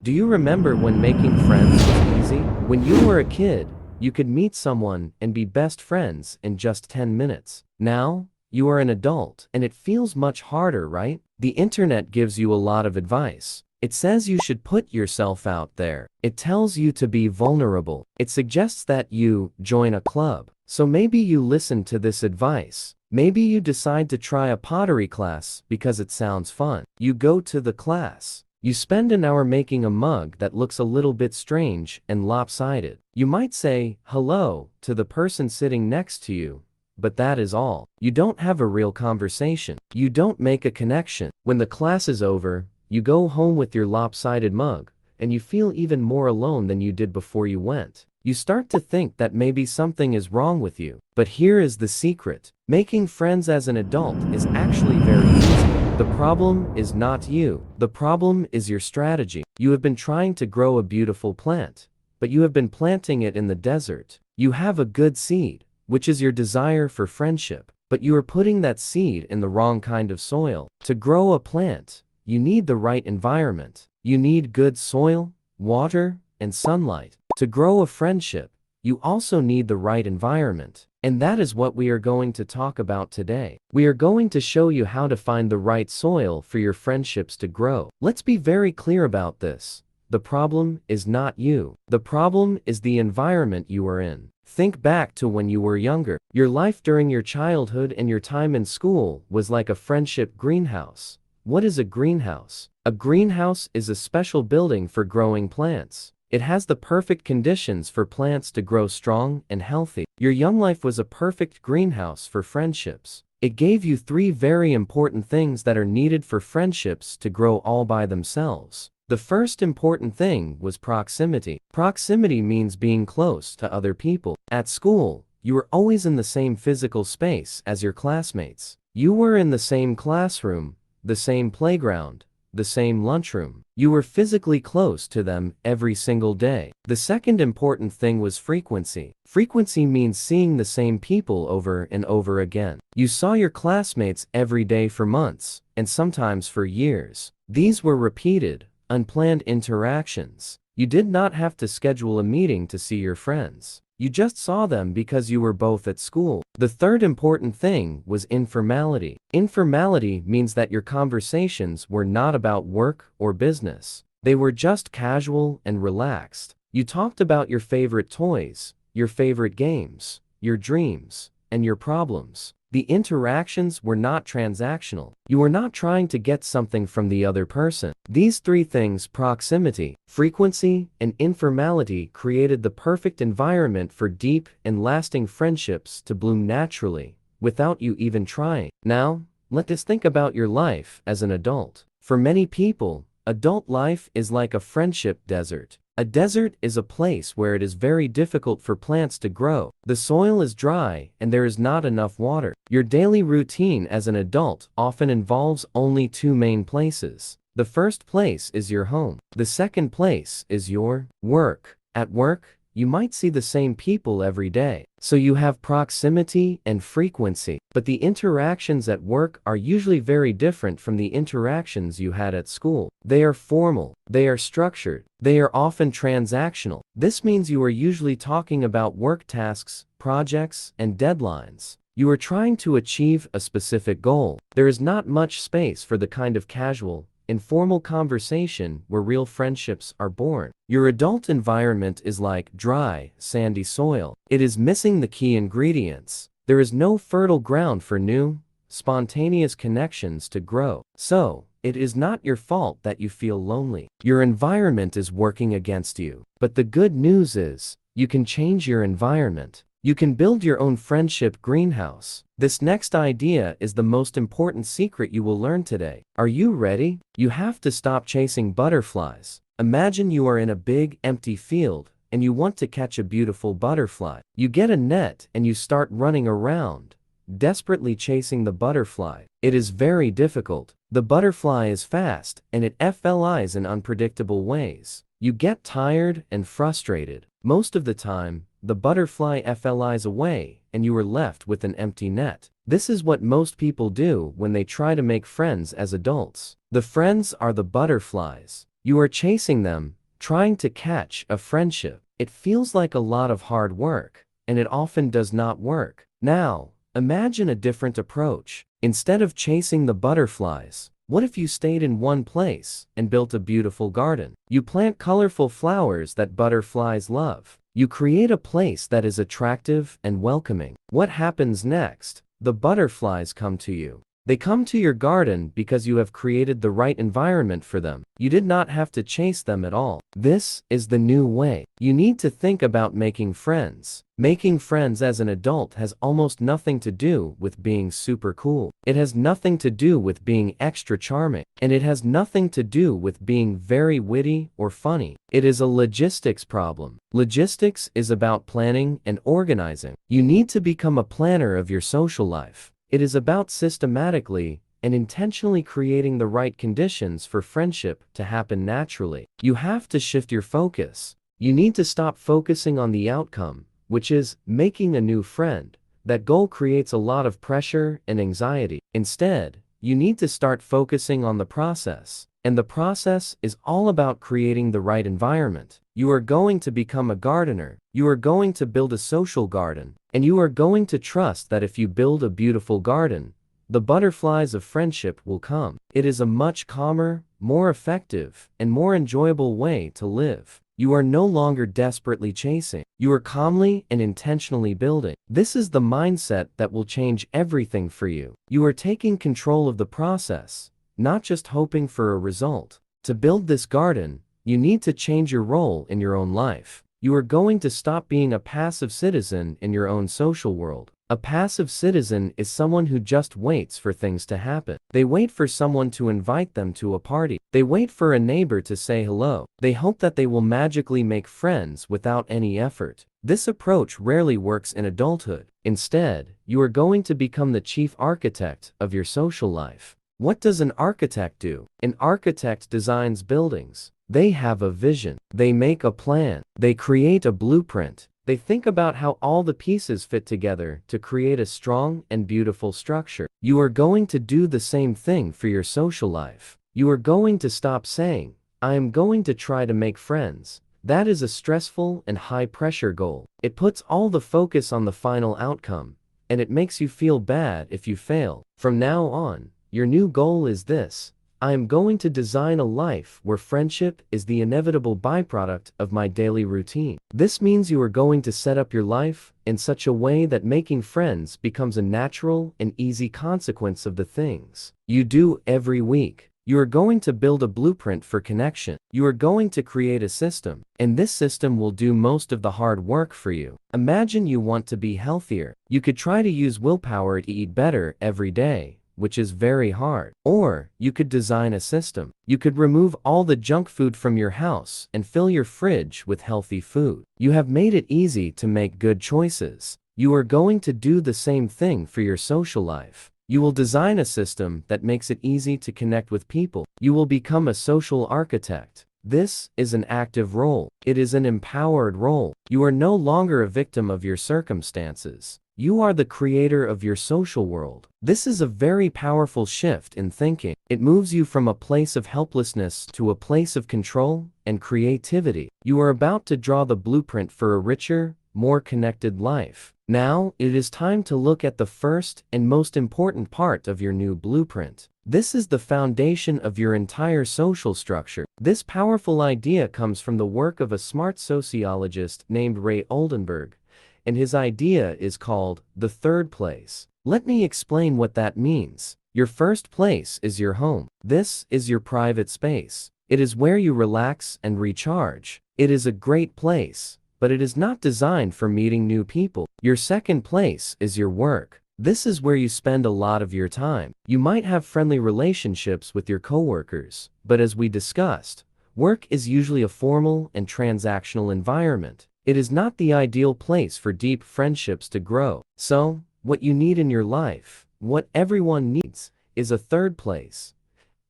Do you remember when making friends was easy? When you were a kid, you could meet someone and be best friends in just 10 minutes. Now, you are an adult, and it feels much harder, right? The internet gives you a lot of advice. It says you should put yourself out there. It tells you to be vulnerable. It suggests that you join a club. So maybe you listen to this advice. Maybe you decide to try a pottery class because it sounds fun. You go to the class. You spend an hour making a mug that looks a little bit strange and lopsided. You might say hello to the person sitting next to you, but that is all. You don't have a real conversation. You don't make a connection. When the class is over, you go home with your lopsided mug, and you feel even more alone than you did before you went. You start to think that maybe something is wrong with you. But here is the secret. Making friends as an adult is actually very easy. The problem is not you. The problem is your strategy. You have been trying to grow a beautiful plant, but you have been planting it in the desert. You have a good seed, which is your desire for friendship, but you are putting that seed in the wrong kind of soil. To grow a plant, you need the right environment. You need good soil, water, and sunlight. To grow a friendship, you also need the right environment. And that is what we are going to talk about today. We are going to show you how to find the right soil for your friendships to grow. Let's be very clear about this. The problem is not you. The problem is the environment you are in. Think back to when you were younger. Your life during your childhood and your time in school was like a friendship greenhouse. What is a greenhouse? A greenhouse is a special building for growing plants. It has the perfect conditions for plants to grow strong and healthy. Your young life was a perfect greenhouse for friendships. It gave you three very important things that are needed for friendships to grow all by themselves. The first important thing was proximity. Proximity means being close to other people. At school, you were always in the same physical space as your classmates. You were in the same classroom, the same playground, the same lunchroom. You were physically close to them every single day. The second important thing was frequency. Frequency means seeing the same people over and over again. You saw your classmates every day for months, and sometimes for years. These were repeated, unplanned interactions. You did not have to schedule a meeting to see your friends. You just saw them because you were both at school. The third important thing was informality. Informality means that your conversations were not about work or business. They were just casual and relaxed. You talked about your favorite toys, your favorite games, your dreams, and your problems. The interactions were not transactional. You were not trying to get something from the other person. These three things, proximity, frequency, and informality, created the perfect environment for deep and lasting friendships to bloom naturally, without you even trying. Now, let us think about your life as an adult. For many people, adult life is like a friendship desert. A desert is a place where it is very difficult for plants to grow. The soil is dry and there is not enough water. Your daily routine as an adult often involves only two main places. The first place is your home. The second place is your work. At work, you might see the same people every day. So you have proximity and frequency. But the interactions at work are usually very different from the interactions you had at school. They are formal. They are structured. They are often transactional. This means you are usually talking about work tasks, projects, and deadlines. You are trying to achieve a specific goal. There is not much space for the kind of casual, informal conversation where real friendships are born. Your adult environment is like dry, sandy soil. It is missing the key ingredients. There is no fertile ground for new, spontaneous connections to grow. So, it is not your fault that you feel lonely. Your environment is working against you. But the good news is, you can change your environment. You can build your own friendship greenhouse. This next idea is the most important secret you will learn today. Are you ready? You have to stop chasing butterflies. Imagine you are in a big, empty field, and you want to catch a beautiful butterfly. You get a net and you start running around, desperately chasing the butterfly. It is very difficult. The butterfly is fast, and it flies in unpredictable ways. You get tired and frustrated. Most of the time, the butterfly flies away, and you are left with an empty net. This is what most people do when they try to make friends as adults. The friends are the butterflies. You are chasing them, trying to catch a friendship. It feels like a lot of hard work, and it often does not work. Now, imagine a different approach. Instead of chasing the butterflies, what if you stayed in one place and built a beautiful garden? You plant colorful flowers that butterflies love. You create a place that is attractive and welcoming. What happens next? The butterflies come to you. They come to your garden because you have created the right environment for them. You did not have to chase them at all. This is the new way. You need to think about making friends. Making friends as an adult has almost nothing to do with being super cool. It has nothing to do with being extra charming. And it has nothing to do with being very witty or funny. It is a logistics problem. Logistics is about planning and organizing. You need to become a planner of your social life. It is about systematically and intentionally creating the right conditions for friendship to happen naturally. You have to shift your focus. You need to stop focusing on the outcome, which is making a new friend. That goal creates a lot of pressure and anxiety. Instead, you need to start focusing on the process. And the process is all about creating the right environment. You are going to become a gardener. You are going to build a social garden. And you are going to trust that if you build a beautiful garden, the butterflies of friendship will come. It is a much calmer, more effective, and more enjoyable way to live. You are no longer desperately chasing. You are calmly and intentionally building. This is the mindset that will change everything for you. You are taking control of the process, not just hoping for a result. To build this garden, you need to change your role in your own life. You are going to stop being a passive citizen in your own social world. A passive citizen is someone who just waits for things to happen. They wait for someone to invite them to a party. They wait for a neighbor to say hello. They hope that they will magically make friends without any effort. This approach rarely works in adulthood. Instead, you are going to become the chief architect of your social life. What does an architect do? An architect designs buildings. They have a vision. They make a plan. They create a blueprint. They think about how all the pieces fit together to create a strong and beautiful structure. You are going to do the same thing for your social life. You are going to stop saying, "I am going to try to make friends." That is a stressful and high-pressure goal. It puts all the focus on the final outcome, and it makes you feel bad if you fail. From now on, your new goal is this: I am going to design a life where friendship is the inevitable byproduct of my daily routine. This means you are going to set up your life in such a way that making friends becomes a natural and easy consequence of the things you do every week. You are going to build a blueprint for connection. You are going to create a system, and this system will do most of the hard work for you. Imagine you want to be healthier. You could try to use willpower to eat better every day, which is very hard. Or, you could design a system. You could remove all the junk food from your house and fill your fridge with healthy food. You have made it easy to make good choices. You are going to do the same thing for your social life. You will design a system that makes it easy to connect with people. You will become a social architect. This is an active role. It is an empowered role. You are no longer a victim of your circumstances. You are the creator of your social world. This is a very powerful shift in thinking. It moves you from a place of helplessness to a place of control and creativity. You are about to draw the blueprint for a richer, more connected life. Now, it is time to look at the first and most important part of your new blueprint. This is the foundation of your entire social structure. This powerful idea comes from the work of a smart sociologist named Ray Oldenburg, and his idea is called the third place. Let me explain what that means. Your first place is your home. This is your private space. It is where you relax and recharge. It is a great place, but it is not designed for meeting new people. Your second place is your work. This is where you spend a lot of your time. You might have friendly relationships with your coworkers, but as we discussed, work is usually a formal and transactional environment. It is not the ideal place for deep friendships to grow. So, what you need in your life, what everyone needs, is a third place.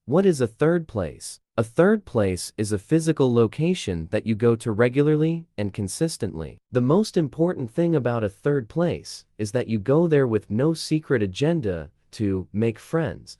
What is a third place? A third place is a physical location that you go to regularly and consistently. The most important thing about a third place is that you go there with no secret agenda to make friends.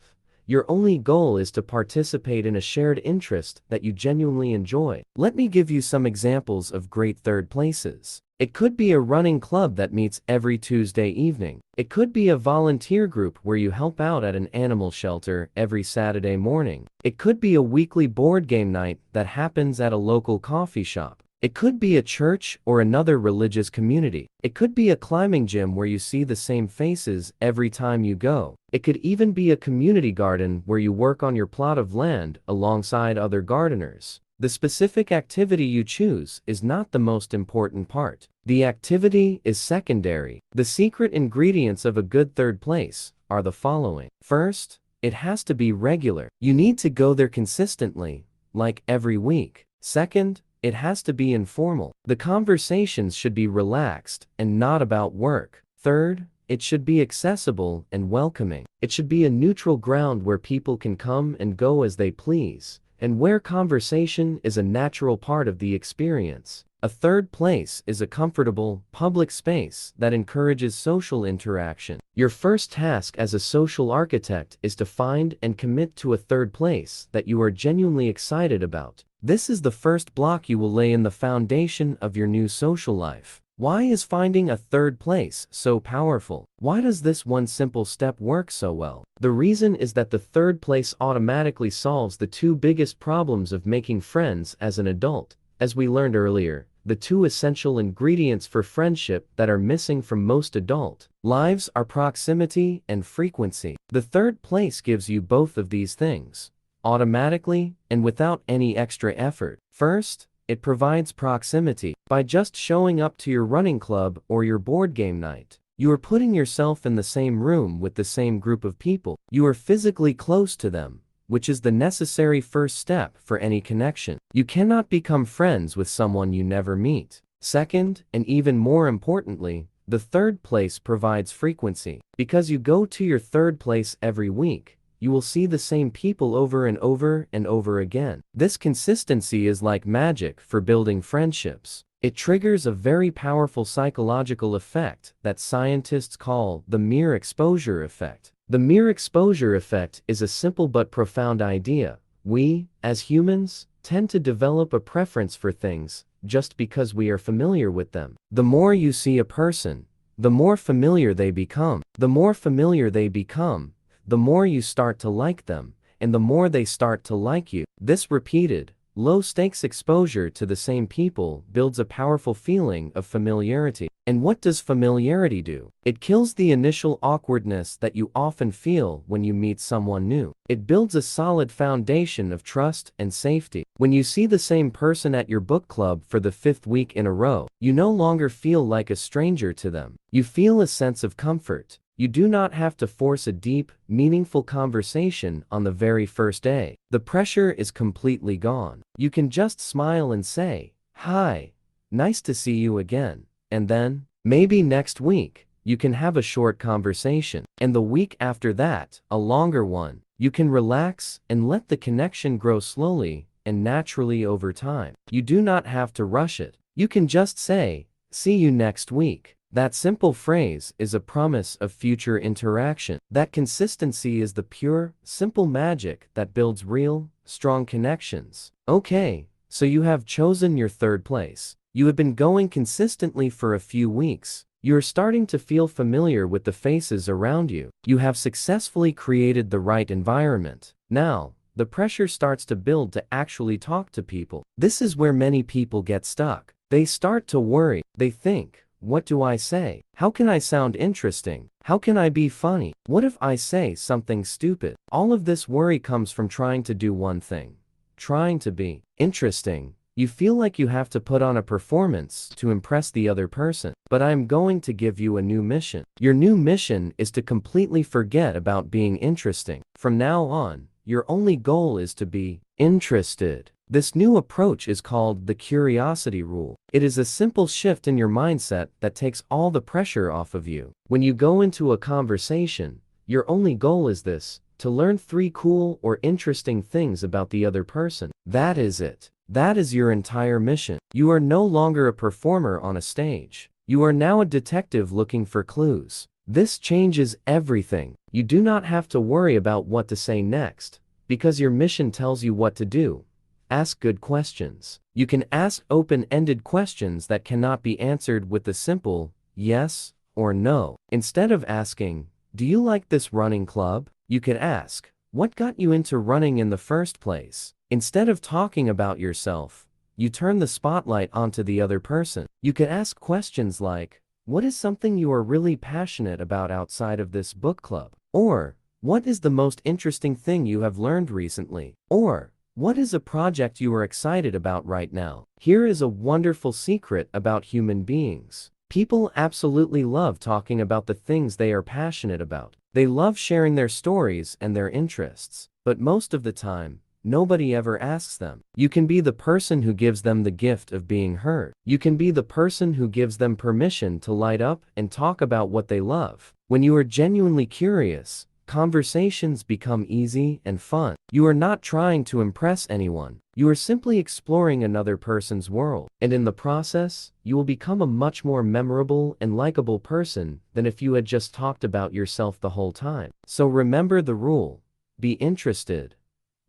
Your only goal is to participate in a shared interest that you genuinely enjoy. Let me give you some examples of great third places. It could be a running club that meets every Tuesday evening. It could be a volunteer group where you help out at an animal shelter every Saturday morning. It could be a weekly board game night that happens at a local coffee shop. It could be a church or another religious community. It could be a climbing gym where you see the same faces every time you go. It could even be a community garden where you work on your plot of land alongside other gardeners. The specific activity you choose is not the most important part. The activity is secondary. The secret ingredients of a good third place are the following. First, it has to be regular. You need to go there consistently, like every week. Second, it has to be informal. The conversations should be relaxed and not about work. Third, it should be accessible and welcoming. It should be a neutral ground where people can come and go as they please, and where conversation is a natural part of the experience. A third place is a comfortable, public space that encourages social interaction. Your first task as a social architect is to find and commit to a third place that you are genuinely excited about. This is the first block you will lay in the foundation of your new social life. Why is finding a third place so powerful? Why does this one simple step work so well? The reason is that the third place automatically solves the two biggest problems of making friends as an adult. As we learned earlier, the two essential ingredients for friendship that are missing from most adult lives are proximity and frequency. The third place gives you both of these things, automatically and without any extra effort. First, it provides proximity. By just showing up to your running club or your board game night, you are putting yourself in the same room with the same group of people. You are physically close to them, which is the necessary first step for any connection. You cannot become friends with someone you never meet. Second, and even more importantly, the third place provides frequency. Because you go to your third place every week, you will see the same people over and over and over again. This consistency is like magic for building friendships. It triggers a very powerful psychological effect that scientists call the mere exposure effect. The mere exposure effect is a simple but profound idea. We, as humans, tend to develop a preference for things just because we are familiar with them. The more you see a person, the more familiar they become. The more familiar they become, the more you start to like them, and the more they start to like you. This repeated, low-stakes exposure to the same people builds a powerful feeling of familiarity. And what does familiarity do? It kills the initial awkwardness that you often feel when you meet someone new. It builds a solid foundation of trust and safety. When you see the same person at your book club for the 5th week in a row, you no longer feel like a stranger to them. You feel a sense of comfort. You do not have to force a deep, meaningful conversation on the very first day. The pressure is completely gone. You can just smile and say, "Hi, nice to see you again." And then, maybe next week, you can have a short conversation. And the week after that, a longer one. You can relax and let the connection grow slowly and naturally over time. You do not have to rush it. You can just say, "See you next week." That simple phrase is a promise of future interaction. That consistency is the pure, simple magic that builds real, strong connections. Okay, so you have chosen your third place. You have been going consistently for a few weeks. You are starting to feel familiar with the faces around you. You have successfully created the right environment. Now, the pressure starts to build to actually talk to people. This is where many people get stuck. They start to worry. They think, what do I say? How can I sound interesting? How can I be funny? What if I say something stupid? All of this worry comes from trying to do one thing. Trying to be interesting. You feel like you have to put on a performance to impress the other person. But I'm going to give you a new mission. Your new mission is to completely forget about being interesting. From now on, your only goal is to be interested. This new approach is called the curiosity rule. It is a simple shift in your mindset that takes all the pressure off of you. When you go into a conversation, your only goal is this: to learn 3 cool or interesting things about the other person. That is it. That is your entire mission. You are no longer a performer on a stage. You are now a detective looking for clues. This changes everything. You do not have to worry about what to say next, because your mission tells you what to do. Ask good questions. You can ask open-ended questions that cannot be answered with a simple yes or no. Instead of asking, "Do you like this running club?" you could ask, "What got you into running in the first place?" Instead of talking about yourself, you turn the spotlight onto the other person. You could ask questions like, "What is something you are really passionate about outside of this book club?" Or, "What is the most interesting thing you have learned recently?" Or, "What is a project you are excited about right now?" Here is a wonderful secret about human beings. People absolutely love talking about the things they are passionate about. They love sharing their stories and their interests. But most of the time, nobody ever asks them. You can be the person who gives them the gift of being heard. You can be the person who gives them permission to light up and talk about what they love. When you are genuinely curious, conversations become easy and fun. You are not trying to impress anyone. You are simply exploring another person's world. And in the process, you will become a much more memorable and likable person than if you had just talked about yourself the whole time. So remember the rule: be interested,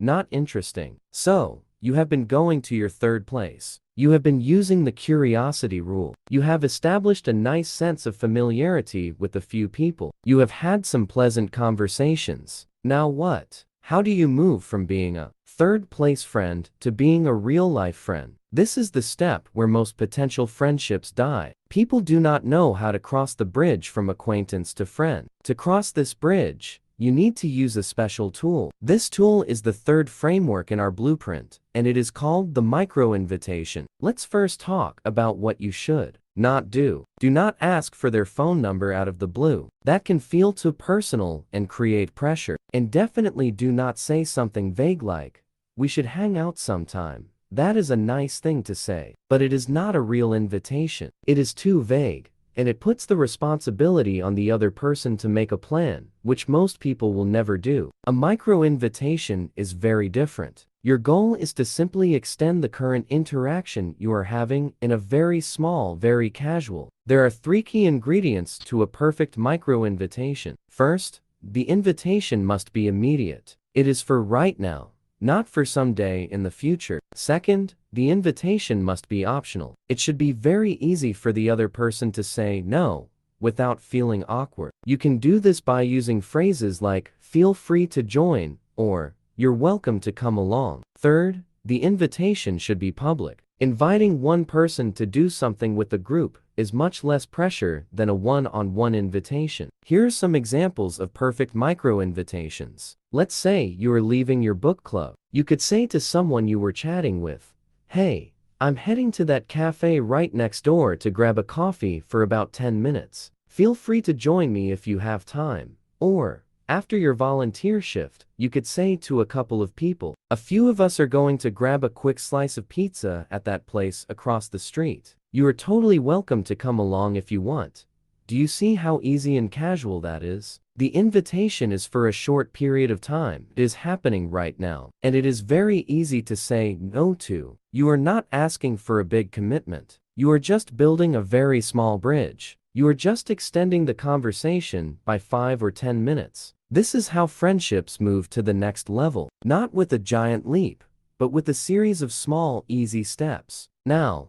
not interesting. So, you have been going to your third place. You have been using the curiosity rule. You have established a nice sense of familiarity with a few people. You have had some pleasant conversations. Now what? How do you move from being a third place friend to being a real life friend? This is the step where most potential friendships die. People do not know how to cross the bridge from acquaintance to friend. To cross this bridge, you need to use a special tool. This tool is the third framework in our blueprint, and it is called the micro-invitation. Let's first talk about what you should not do. Do not ask for their phone number out of the blue. That can feel too personal and create pressure. And definitely do not say something vague like, "We should hang out sometime." That is a nice thing to say, but it is not a real invitation. It is too vague, and it puts the responsibility on the other person to make a plan, which most people will never do. A micro-invitation is very different. Your goal is to simply extend the current interaction you are having in a very small, very casual. There are 3 key ingredients to a perfect micro-invitation. First, the invitation must be immediate. It is for right now, not for someday in the future. Second, the invitation must be optional. It should be very easy for the other person to say no without feeling awkward. You can do this by using phrases like, "Feel free to join," or "You're welcome to come along." Third, the invitation should be public. Inviting one person to do something with the group is much less pressure than a one-on-one invitation. Here are some examples of perfect micro-invitations. Let's say you are leaving your book club. You could say to someone you were chatting with, "Hey, I'm heading to that cafe right next door to grab a coffee for about 10 minutes. Feel free to join me if you have time." Or, after your volunteer shift, you could say to a couple of people, "A few of us are going to grab a quick slice of pizza at that place across the street. You are totally welcome to come along if you want." Do you see how easy and casual that is? The invitation is for a short period of time. It is happening right now, and it is very easy to say no to. You are not asking for a big commitment. You are just building a very small bridge. You are just extending the conversation by 5 or 10 minutes. This is how friendships move to the next level, not with a giant leap, but with a series of small, easy steps. Now,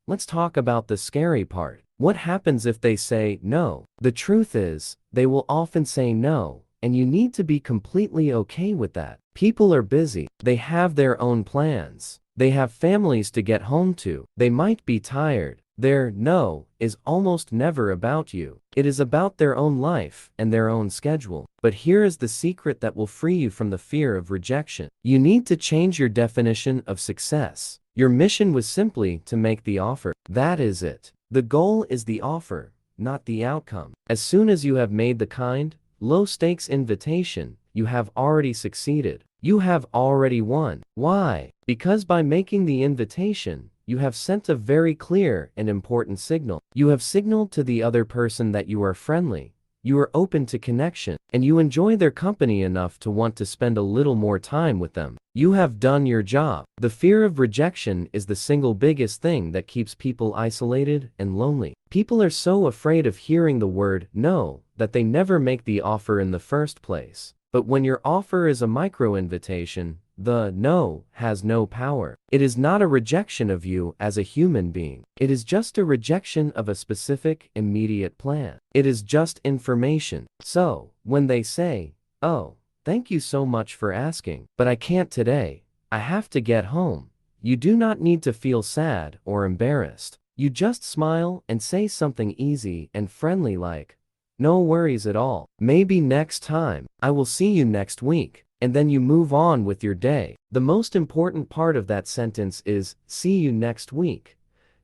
let's talk about the scary part. What happens if they say no? The truth is, they will often say no, and you need to be completely okay with that. People are busy. They have their own plans. They have families to get home to. They might be tired. Their no is almost never about you. It is about their own life and their own schedule. But here is the secret that will free you from the fear of rejection. You need to change your definition of success. Your mission was simply to make the offer. That is it. The goal is the offer, not the outcome. As soon as you have made the kind, low-stakes invitation, you have already succeeded. You have already won. Why? Because by making the invitation, you have sent a very clear and important signal. You have signaled to the other person that you are friendly, you are open to connection, and you enjoy their company enough to want to spend a little more time with them. You have done your job. The fear of rejection is the single biggest thing that keeps people isolated and lonely. People are so afraid of hearing the word no that they never make the offer in the first place. But when your offer is a micro-invitation, the no has no power. It is not a rejection of you as a human being. It is just a rejection of a specific, immediate plan. It is just information. So, when they say, "Oh, thank you so much for asking, but I can't today. I have to get home," you do not need to feel sad or embarrassed. You just smile and say something easy and friendly like, "No worries at all. Maybe next time. I will see you next week." And then you move on with your day. The most important part of that sentence is, "see you next week."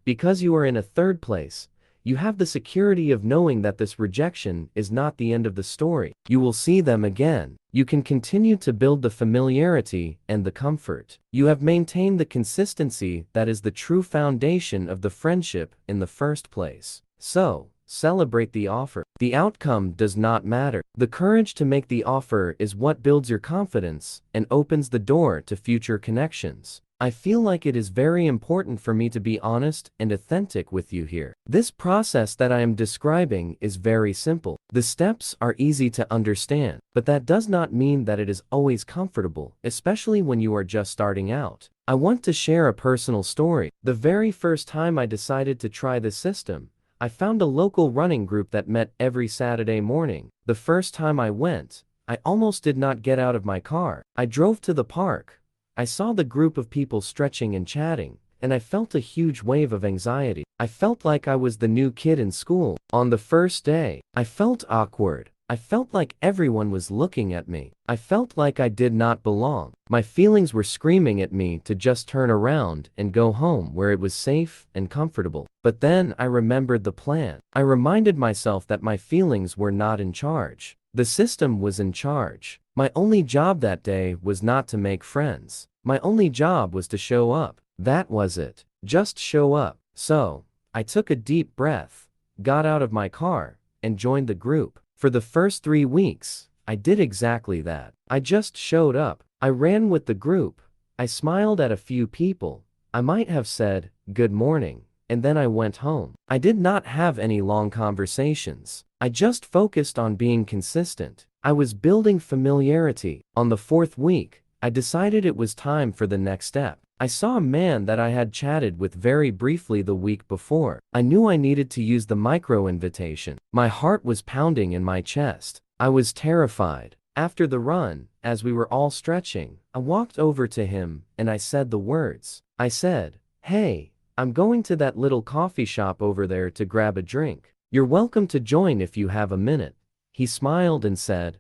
Because you are in a third place, you have the security of knowing that this rejection is not the end of the story. You will see them again. You can continue to build the familiarity and the comfort. You have maintained the consistency that is the true foundation of the friendship in the first place. So, celebrate the offer. The outcome does not matter. The courage to make the offer is what builds your confidence and opens the door to future connections. I feel like it is very important for me to be honest and authentic with you here. This process that I am describing is very simple. The steps are easy to understand, but that does not mean that it is always comfortable, especially when you are just starting out. I want to share a personal story. The very first time I decided to try this system, I found a local running group that met every Saturday morning. The first time I went, I almost did not get out of my car. I drove to the park. I saw the group of people stretching and chatting, and I felt a huge wave of anxiety. I felt like I was the new kid in school. On the first day, I felt awkward. I felt like everyone was looking at me. I felt like I did not belong. My feelings were screaming at me to just turn around and go home where it was safe and comfortable. But then I remembered the plan. I reminded myself that my feelings were not in charge. The system was in charge. My only job that day was not to make friends. My only job was to show up. That was it. Just show up. So, I took a deep breath, got out of my car, and joined the group. For the first 3 weeks, I did exactly that. I just showed up. I ran with the group. I smiled at a few people. I might have said, "Good morning," and then I went home. I did not have any long conversations. I just focused on being consistent. I was building familiarity. On the 4th week, I decided it was time for the next step. I saw a man that I had chatted with very briefly the week before. I knew I needed to use the micro-invitation. My heart was pounding in my chest. I was terrified. After the run, as we were all stretching, I walked over to him and I said the words. I said, "Hey, I'm going to that little coffee shop over there to grab a drink. You're welcome to join if you have a minute." He smiled and said,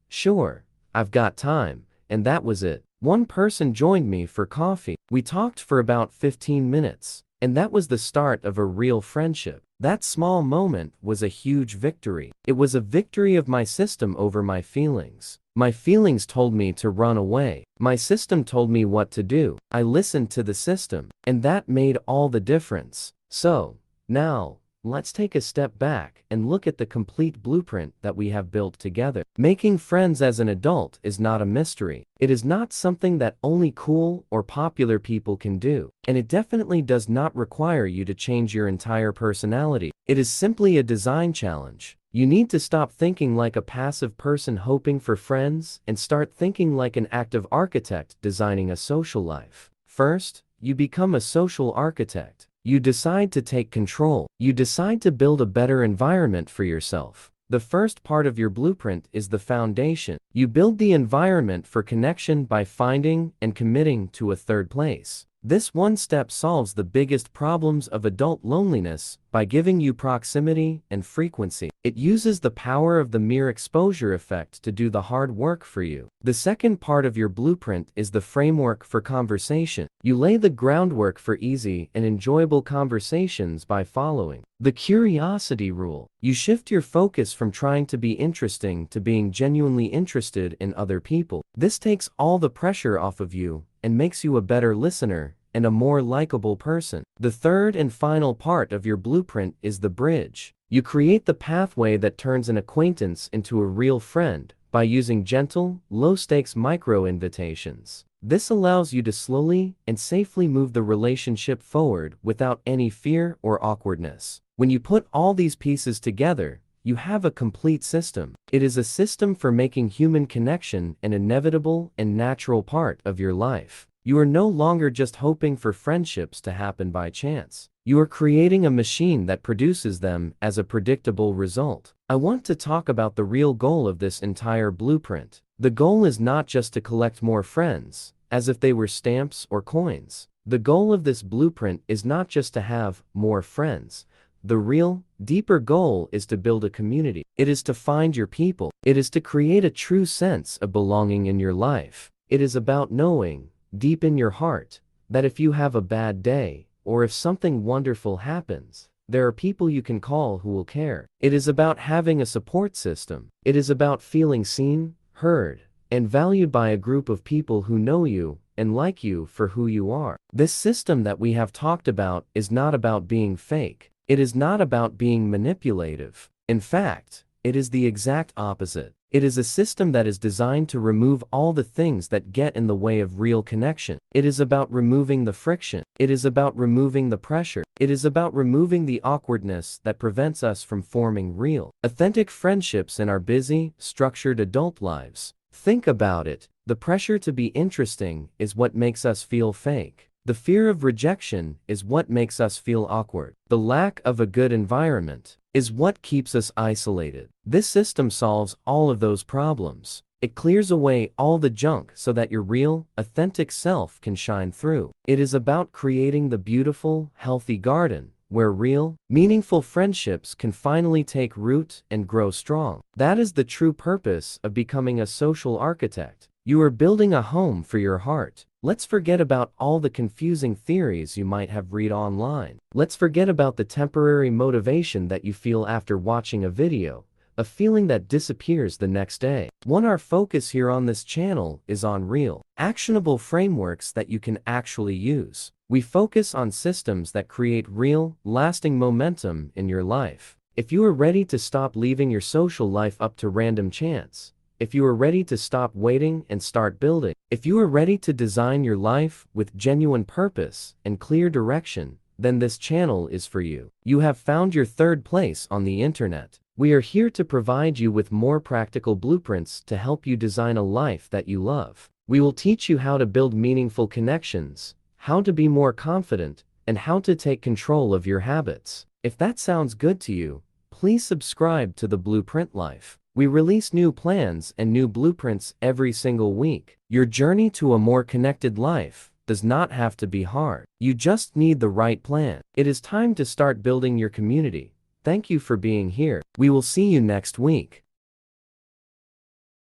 "Sure, I've got time," and that was it. One person joined me for coffee. We talked for about 15 minutes, and that was the start of a real friendship. That small moment was a huge victory. It was a victory of my system over my feelings. My feelings told me to run away. My system told me what to do. I listened to the system, and that made all the difference. So, now, let's take a step back and look at the complete blueprint that we have built together. Making friends as an adult is not a mystery. It is not something that only cool or popular people can do, and it definitely does not require you to change your entire personality. It is simply a design challenge. You need to stop thinking like a passive person hoping for friends and start thinking like an active architect designing a social life. First, you become a social architect. You decide to take control. You decide to build a better environment for yourself. The first part of your blueprint is the foundation. You build the environment for connection by finding and committing to a third place. This one step solves the biggest problems of adult loneliness by giving you proximity and frequency. It uses the power of the mere exposure effect to do the hard work for you. The second part of your blueprint is the framework for conversation. You lay the groundwork for easy and enjoyable conversations by following the curiosity rule. You shift your focus from trying to be interesting to being genuinely interested in other people. This takes all the pressure off of you and makes you a better listener and a more likable person. The third and final part of your blueprint is the bridge. You create the pathway that turns an acquaintance into a real friend by using gentle, low-stakes micro-invitations. This allows you to slowly and safely move the relationship forward without any fear or awkwardness. When you put all these pieces together, you have a complete system. It is a system for making human connection an inevitable and natural part of your life. You are no longer just hoping for friendships to happen by chance. You are creating a machine that produces them as a predictable result. I want to talk about the real goal of this entire blueprint. The goal is not just to collect more friends, as if they were stamps or coins. The goal of this blueprint is not just to have more friends. The real, deeper goal is to build a community. It is to find your people. It is to create a true sense of belonging in your life. It is about knowing, deep in your heart, that if you have a bad day, or if something wonderful happens, there are people you can call who will care. It is about having a support system. It is about feeling seen, heard, and valued by a group of people who know you and like you for who you are. This system that we have talked about is not about being fake. It is not about being manipulative. In fact, it is the exact opposite. It is a system that is designed to remove all the things that get in the way of real connection. It is about removing the friction. It is about removing the pressure. It is about removing the awkwardness that prevents us from forming real, authentic friendships in our busy, structured adult lives. Think about it. The pressure to be interesting is what makes us feel fake. The fear of rejection is what makes us feel awkward. The lack of a good environment is what keeps us isolated. This system solves all of those problems. It clears away all the junk so that your real, authentic self can shine through. It is about creating the beautiful, healthy garden where real, meaningful friendships can finally take root and grow strong. That is the true purpose of becoming a social architect. You are building a home for your heart. Let's forget about all the confusing theories you might have read online. Let's forget about the temporary motivation that you feel after watching a video, a feeling that disappears the next day. Our focus here on this channel is on real, actionable frameworks that you can actually use. We focus on systems that create real, lasting momentum in your life. If you are ready to stop leaving your social life up to random chance, if you are ready to stop waiting and start building, if you are ready to design your life with genuine purpose and clear direction, then this channel is for you. You have found your third place on the internet. We are here to provide you with more practical blueprints to help you design a life that you love. We will teach you how to build meaningful connections, how to be more confident, and how to take control of your habits. If that sounds good to you, please subscribe to The Blueprint Life. We release new plans and new blueprints every single week. Your journey to a more connected life does not have to be hard. You just need the right plan. It is time to start building your community. Thank you for being here. We will see you next week.